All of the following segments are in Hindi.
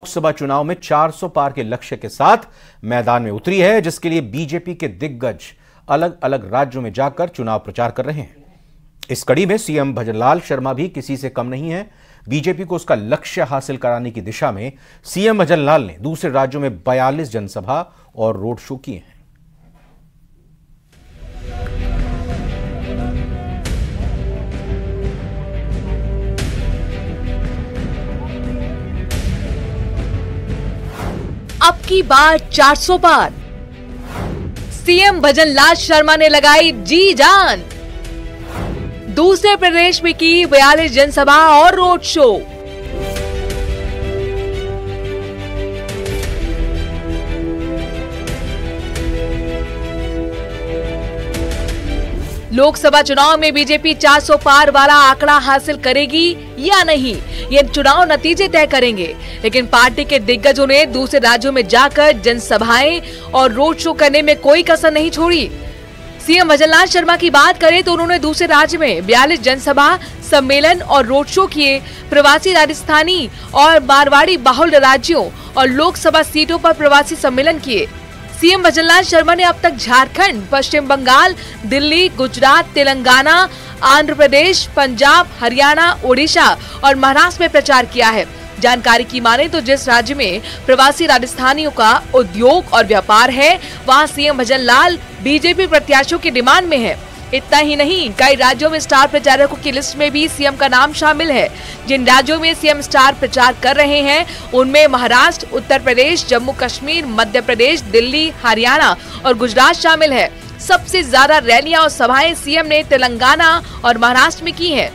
लोकसभा चुनाव में 400 पार के लक्ष्य के साथ मैदान में उतरी है, जिसके लिए बीजेपी के दिग्गज अलग अलग राज्यों में जाकर चुनाव प्रचार कर रहे हैं। इस कड़ी में सीएम भजनलाल शर्मा भी किसी से कम नहीं है। बीजेपी को उसका लक्ष्य हासिल कराने की दिशा में सीएम भजनलाल ने दूसरे राज्यों में 42 जनसभा और रोड शो किए हैं। अब की बार 400 पार, सीएम भजनलाल शर्मा ने लगाई जी जान। दूसरे प्रदेश में की 42 जनसभा और रोड शो। लोकसभा चुनाव में बीजेपी 400 पार वाला आंकड़ा हासिल करेगी या नहीं, ये चुनाव नतीजे तय करेंगे। लेकिन पार्टी के दिग्गजों ने दूसरे राज्यों में जाकर जनसभाएं और रोड शो करने में कोई कसर नहीं छोड़ी। सीएम भजनलाल शर्मा की बात करें तो उन्होंने दूसरे राज्य में 42 जनसभा, सम्मेलन और रोड शो किए। प्रवासी राजस्थानी और मारवाड़ी बाहुल्य राज्यों और लोकसभा सीटों पर प्रवासी सम्मेलन किए। सीएम भजनलाल शर्मा ने अब तक झारखंड, पश्चिम बंगाल, दिल्ली, गुजरात, तेलंगाना, आंध्र प्रदेश, पंजाब, हरियाणा, ओडिशा और महाराष्ट्र में प्रचार किया है। जानकारी की माने तो जिस राज्य में प्रवासी राजस्थानियों का उद्योग और व्यापार है, वहां सीएम भजनलाल बीजेपी प्रत्याशियों की डिमांड में है। इतना ही नहीं, कई राज्यों में स्टार प्रचारकों की लिस्ट में भी सीएम का नाम शामिल है। जिन राज्यों में सीएम स्टार प्रचार कर रहे हैं उनमें महाराष्ट्र, उत्तर प्रदेश, जम्मू कश्मीर, मध्य प्रदेश, दिल्ली, हरियाणा और गुजरात शामिल है। सबसे ज्यादा रैलियां और सभाएं सीएम ने तेलंगाना और महाराष्ट्र में की हैं।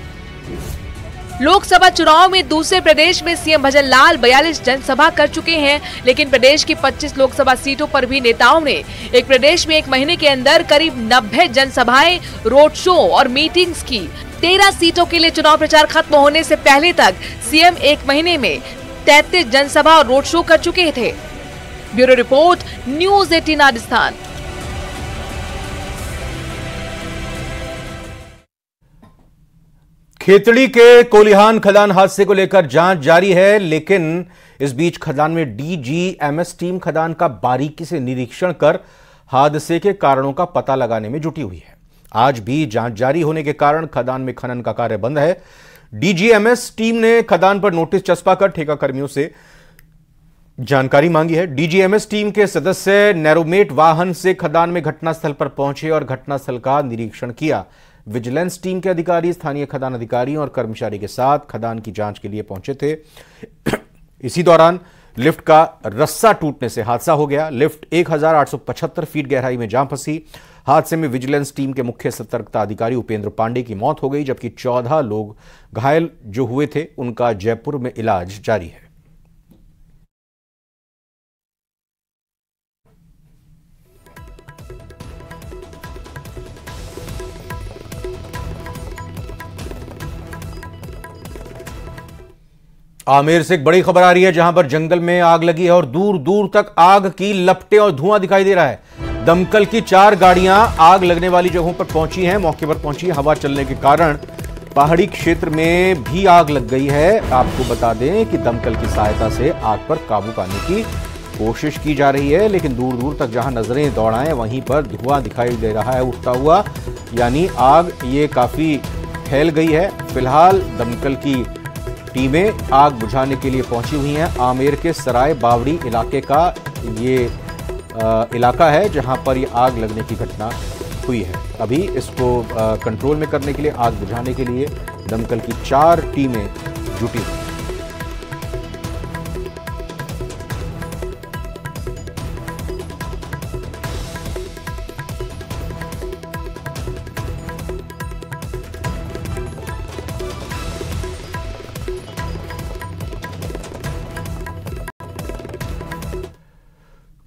लोकसभा चुनाव में दूसरे प्रदेश में सीएम भजनलाल 42 जनसभा कर चुके हैं, लेकिन प्रदेश की 25 लोकसभा सीटों पर भी नेताओं ने एक प्रदेश में एक महीने के अंदर करीब 90 जनसभाएं, रोड शो और मीटिंग्स की। 13 सीटों के लिए चुनाव प्रचार खत्म होने से पहले तक सीएम एक महीने में 33 जनसभा और रोड शो कर चुके थे। Bureau report, news 18 Rajasthan. Khetri के कोलिहान खदान हादसे को लेकर जांच जारी है, लेकिन इस बीच खदान में डीजीएमएस टीम खदान का बारीकी से निरीक्षण कर हादसे के कारणों का पता लगाने में जुटी हुई है। आज भी जांच जारी होने के कारण खदान में खनन का कार्य बंद है। डीजीएमएस टीम ने खदान पर नोटिस चस्पा कर ठेका कर्मियों से जानकारी मांगी है। डीजीएमएस टीम के सदस्य नैरोमेट वाहन से खदान में घटनास्थल पर पहुंचे और घटनास्थल का निरीक्षण किया। विजिलेंस टीम के अधिकारी स्थानीय खदान अधिकारियों और कर्मचारी के साथ खदान की जांच के लिए पहुंचे थे। इसी दौरान लिफ्ट का रस्सा टूटने से हादसा हो गया। लिफ्ट 1875 फीट गहराई में जा फंसी। हादसे में विजिलेंस टीम के मुख्य सतर्कता अधिकारी उपेंद्र पांडे की मौत हो गई, जबकि 14 लोग घायल जो हुए थे उनका जयपुर में इलाज जारी है। आमेर से एक बड़ी खबर आ रही है, जहां पर जंगल में आग लगी है और दूर दूर तक आग की लपटें और धुआं दिखाई दे रहा है। दमकल की 4 गाड़ियां आग लगने वाली जगहों पर पहुंची हैं, मौके पर पहुंची। हवा चलने के कारण पहाड़ी क्षेत्र में भी आग लग गई है। आपको बता दें कि दमकल की सहायता से आग पर काबू पाने की कोशिश की जा रही है, लेकिन दूर दूर तक जहां नजरें दौड़ाएं वहीं पर धुआं दिखाई दे रहा है उठता हुआ, यानी आग ये काफी फैल गई है। फिलहाल दमकल की टीमें आग बुझाने के लिए पहुंची हुई हैं। आमेर के सराय बावड़ी इलाके का ये इलाका है जहां पर ये आग लगने की घटना हुई है। अभी इसको कंट्रोल में करने के लिए, आग बुझाने के लिए दमकल की 4 टीमें जुटी हुई हैं।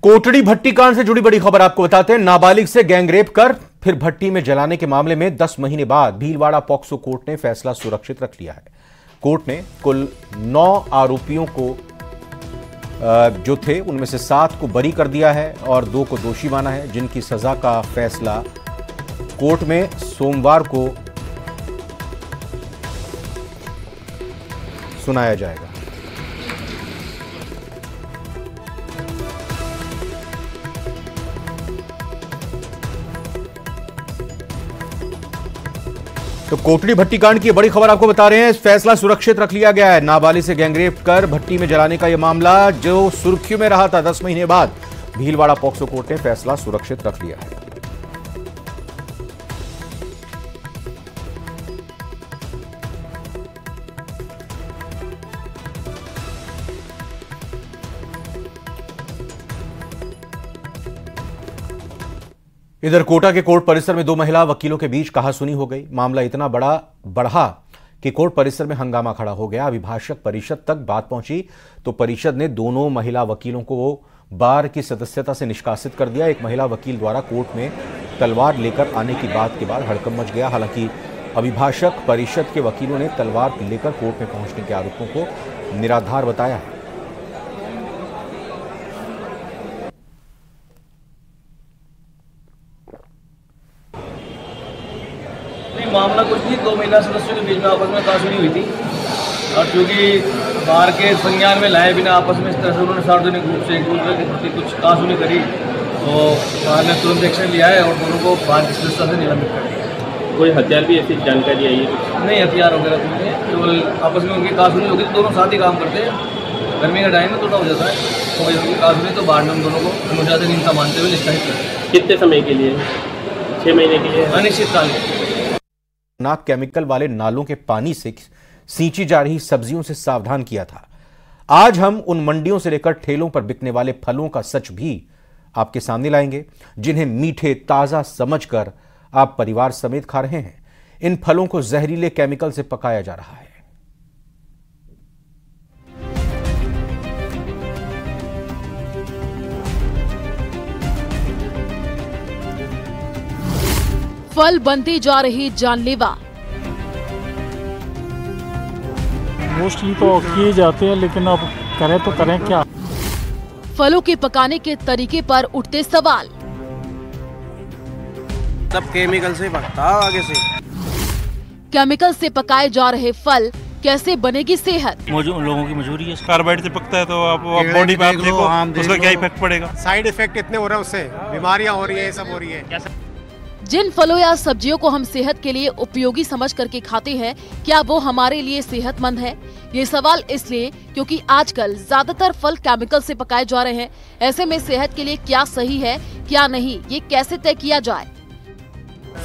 कोटड़ी भट्टी कांड से जुड़ी बड़ी खबर आपको बताते हैं। नाबालिग से गैंगरेप कर फिर भट्टी में जलाने के मामले में 10 महीने बाद भीलवाड़ा पॉक्सो कोर्ट ने फैसला सुरक्षित रख लिया है। कोर्ट ने कुल 9 आरोपियों को जो थे उनमें से 7 को बरी कर दिया है और 2 को दोषी माना है, जिनकी सजा का फैसला कोर्ट में सोमवार को सुनाया जाएगा। तो कोटड़ी भट्टी कांड की बड़ी खबर आपको बता रहे हैं। फैसला सुरक्षित रख लिया गया है। नाबालिग से गैंगरेप कर भट्टी में जलाने का यह मामला जो सुर्खियों में रहा था, 10 महीने बाद भीलवाड़ा पॉक्सो कोर्ट ने फैसला सुरक्षित रख लिया है। इधर कोटा के कोर्ट परिसर में 2 महिला वकीलों के बीच कहासुनी हो गई। मामला इतना बढ़ा कि कोर्ट परिसर में हंगामा खड़ा हो गया। अभिभाषक परिषद तक बात पहुंची तो परिषद ने दोनों महिला वकीलों को बार की सदस्यता से निष्कासित कर दिया। एक महिला वकील द्वारा कोर्ट में तलवार लेकर आने की बात के बाद हड़कंप मच गया। हालांकि अभिभाषक परिषद के वकीलों ने तलवार लेकर कोर्ट में पहुंचने के आरोपों को निराधार बताया है। मामला कुछ नहीं, 2 महिला सदस्यों के बीच में आपस में कहासुनी हुई थी और चूंकि बार के संज्ञान में लाए बिना आपस में इस तरह से उन्होंने सार्वजनिक रूप से एक दूसरे के प्रति कुछ कहासुनी करी तो बार ने तुरंत एक्शन लिया है और दोनों को बार की सदस्यता से निलंबित कर दिया। कोई हथियार भी ऐसी जानकारी आई है? नहीं, हथियार वगैरह कुछ नहीं है, केवल आपस में उनकी कहासुनी होगी। दोनों साथ ही काम करते हैं, गर्मी का टाइम में थोड़ा हो जाता है तो वही उनकी कहासुनी, तो बार ने उन दोनों को अनुशासन हिंसा मानते हुए निष्कासित कर दिया। कितने समय के लिए? 6 महीने के लिए? अनिश्चितकाल। नाक केमिकल वाले नालों के पानी से सींची जा रही सब्जियों से सावधान किया था। आज हम उन मंडियों से लेकर ठेलों पर बिकने वाले फलों का सच भी आपके सामने लाएंगे, जिन्हें मीठे ताजा समझकर आप परिवार समेत खा रहे हैं। इन फलों को जहरीले केमिकल से पकाया जा रहा है। फल बनती जा रही जानलेवा। मोस्टली तो किए जाते हैं, लेकिन अब करें तो करें क्या। फलों के पकाने के तरीके पर उठते सवाल। सब केमिकल से पकता आगे से। केमिकल से पकाए जा रहे फल कैसे बनेगी सेहत? उन लोगों की मजबूरी है। कार्बाइड से पकता है तो आप बॉडी पे आप देखो उसका क्या इफेक्ट पड़ेगा। साइड इफेक्ट इतने हो रहे हैं, उससे बीमारियां हो रही है, ये सब हो रही है। जिन फलों या सब्जियों को हम सेहत के लिए उपयोगी समझ करके खाते हैं, क्या वो हमारे लिए सेहतमंद है? ये सवाल इसलिए क्योंकि आजकल ज्यादातर फल केमिकल से पकाए जा रहे हैं। ऐसे में सेहत के लिए क्या सही है क्या नहीं, ये कैसे तय किया जाए?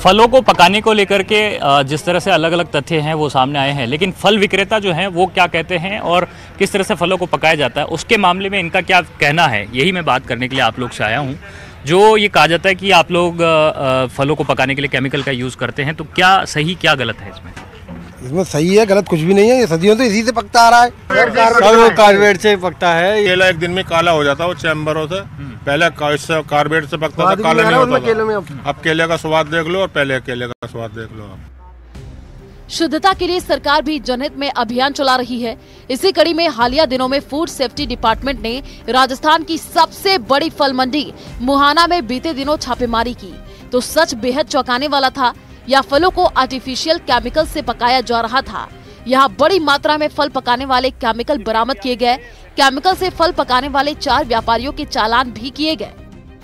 फलों को पकाने को लेकर के जिस तरह से अलग अलग तथ्य हैं वो सामने आए हैं, लेकिन फल विक्रेता जो हैं वो क्या कहते हैं और किस तरह से फलों को पकाया जाता है, उसके मामले में इनका क्या कहना है, यही मैं बात करने के लिए आप लोग से आया हूँ। जो ये कहा जाता है कि आप लोग फलों को पकाने के लिए केमिकल का यूज़ करते हैं, तो क्या सही क्या गलत है इसमें? इसमें सही है, गलत कुछ भी नहीं है। ये सदियों से इसी से पकता आ रहा है। कार्बेट से पकता है। केला एक दिन में काला हो जाता है वो चैम्बरों से। पहले कार्बेट से पकता था, काला नहीं होता था। अब केले का स्वाद देख लो और पहले केले का स्वाद देख लो। शुद्धता के लिए सरकार भी जनहित में अभियान चला रही है। इसी कड़ी में हालिया दिनों में फूड सेफ्टी डिपार्टमेंट ने राजस्थान की सबसे बड़ी फल मंडी मुहाना में बीते दिनों छापेमारी की, तो सच बेहद चौंकाने वाला था। या फलों को आर्टिफिशियल केमिकल से पकाया जा रहा था। यहाँ बड़ी मात्रा में फल पकाने वाले केमिकल बरामद किए गए। केमिकल से फल पकाने वाले 4 व्यापारियों के चालान भी किए गए।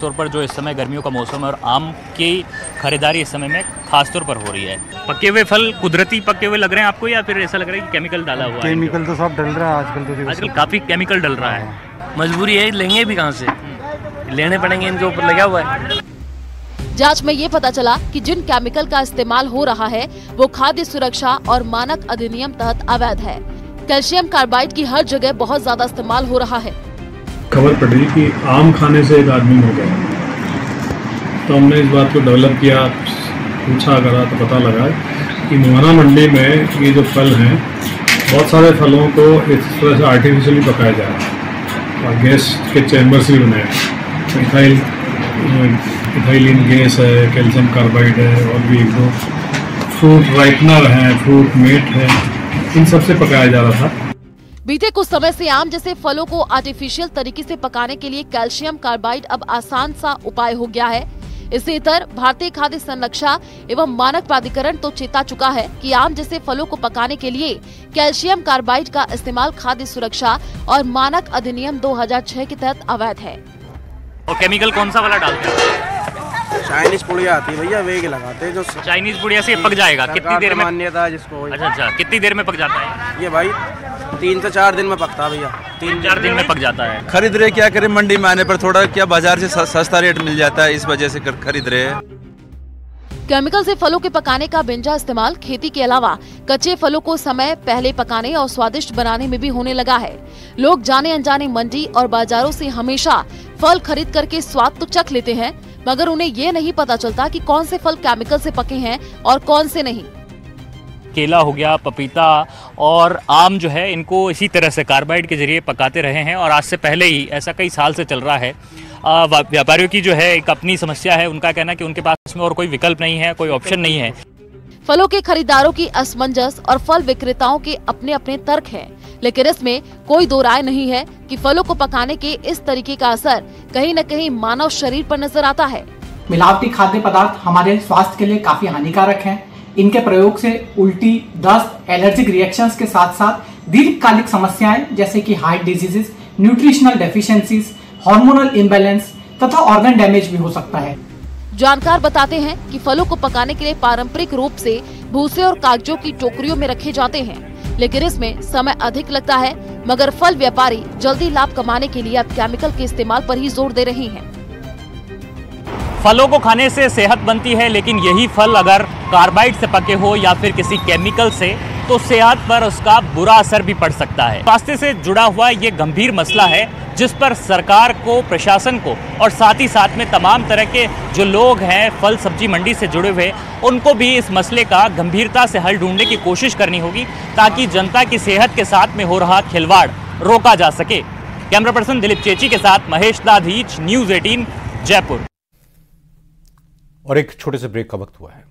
तौर पर जो इस समय गर्मियों का मौसम है और आम की खरीदारी इस समय में खास तौर पर हो रही है, पके हुए फल कुदरती पके हुए लग रहे हैं आपको या फिर ऐसा लग रहा है कि केमिकल डाला हुआ है? केमिकल तो सब डल रहा है आजकल। तो आजकल काफी केमिकल डल रहा है। मजबूरी है, लेंगे भी कहाँ से? लेने पड़ेंगे, इनके ऊपर लगा हुआ है। जांच में ये पता चला कि जिन केमिकल का इस्तेमाल हो रहा है वो खाद्य सुरक्षा और मानक अधिनियम तहत अवैध है। कैल्शियम कार्बाइड की हर जगह बहुत ज्यादा इस्तेमाल हो रहा है। खबर पड़ी कि आम खाने से एक आदमी हो गया, तो हमने इस बात को डेवलप किया, पूछा करा तो पता लगा कि मुहाना मंडी में ये जो फल हैं, बहुत सारे फलों को इस तरह से आर्टिफिशियली पकाया जा रहा है और गैस के चैम्बर्स भी बनाए। इथाइलिन गैस है, कैल्शियम कार्बाइड है और भी 1-2 फ्रूट राइटनर है, फ्रूट मेट है, इन सब से पकाया जा रहा था। बीते कुछ समय से आम जैसे फलों को आर्टिफिशियल तरीके से पकाने के लिए कैल्शियम कार्बाइड अब आसान सा उपाय हो गया है। इससे इतर भारतीय खाद्य संरक्षा एवं मानक प्राधिकरण तो चेता चुका है कि आम जैसे फलों को पकाने के लिए कैल्शियम कार्बाइड का इस्तेमाल खाद्य सुरक्षा और मानक अधिनियम 2006 के तहत अवैध है। और केमिकल कौन सा वाला डालते हैं? चाइनीज पुड़िया आती है भैया, वे के लगाते हैं जो चाइनीज पुड़िया से पक जाएगा कितनी देर में? मान्यता है जिसको। अच्छा, कितनी देर में पक जाता है ये भाई 3 से 4 दिन में पकता है भैया। 3-4 दिन में पक जाता है। खरीद रहे, क्या करें, मंडी में आने पर थोड़ा क्या बाजार से सस्ता रेट मिल जाता है, इस वजह से खरीद रहे हैं। केमिकल से फलों के पकाने का बेंजा इस्तेमाल खेती के अलावा कच्चे फलों को समय पहले पकाने और स्वादिष्ट बनाने में भी होने लगा है। लोग जाने अनजाने मंडी और बाजारों से हमेशा फल खरीद करके स्वाद तो चख लेते हैं, मगर उन्हें ये नहीं पता चलता कि कौन से फल केमिकल से पके हैं और कौन से नहीं। केला हो गया, पपीता और आम जो है, इनको इसी तरह से कार्बाइड के जरिए पकाते रहे हैं और आज से पहले ही ऐसा कई साल से चल रहा है। व्यापारियों की जो है एक अपनी समस्या है, उनका कहना है कि उनके पास में और कोई विकल्प नहीं है, कोई ऑप्शन नहीं है। फलों के खरीदारों की असमंजस और फल विक्रेताओं के अपने अपने तर्क हैं, लेकिन इसमें कोई दो राय नहीं है कि फलों को पकाने के इस तरीके का असर कहीं न कहीं मानव शरीर पर नजर आता है। मिलावटी खाद्य पदार्थ हमारे स्वास्थ्य के लिए काफी हानिकारक हैं। इनके प्रयोग से उल्टी, दस्त, एलर्जिक रिएक्शंस के साथ साथ दीर्घकालिक समस्याएं जैसे कि heart diseases, nutritional deficiencies, hormonal imbalance तथा ऑर्गन डैमेज भी हो सकता है। जानकार बताते हैं कि फलों को पकाने के लिए पारंपरिक रूप से भूसे और कागजों की टोकरियों में रखे जाते हैं, लेकिन इसमें समय अधिक लगता है। मगर फल व्यापारी जल्दी लाभ कमाने के लिए अब केमिकल के इस्तेमाल पर ही जोर दे रहे हैं। फलों को खाने से सेहत बनती है, लेकिन यही फल अगर कार्बाइड से पके हो या फिर किसी केमिकल से, तो सेहत पर उसका बुरा असर भी पड़ सकता है। स्वास्थ्य से जुड़ा हुआ ये गंभीर मसला है, जिस पर सरकार को, प्रशासन को और साथ ही साथ में तमाम तरह के जो लोग हैं फल सब्जी मंडी से जुड़े हुए, उनको भी इस मसले का गंभीरता से हल ढूंढने की कोशिश करनी होगी, ताकि जनता की सेहत के साथ में हो रहा खिलवाड़ रोका जा सके। कैमरा पर्सन दिलीप चेची के साथ महेश दाधीच, न्यूज़ 18 जयपुर। और एक छोटे से ब्रेक का वक्त हुआ है।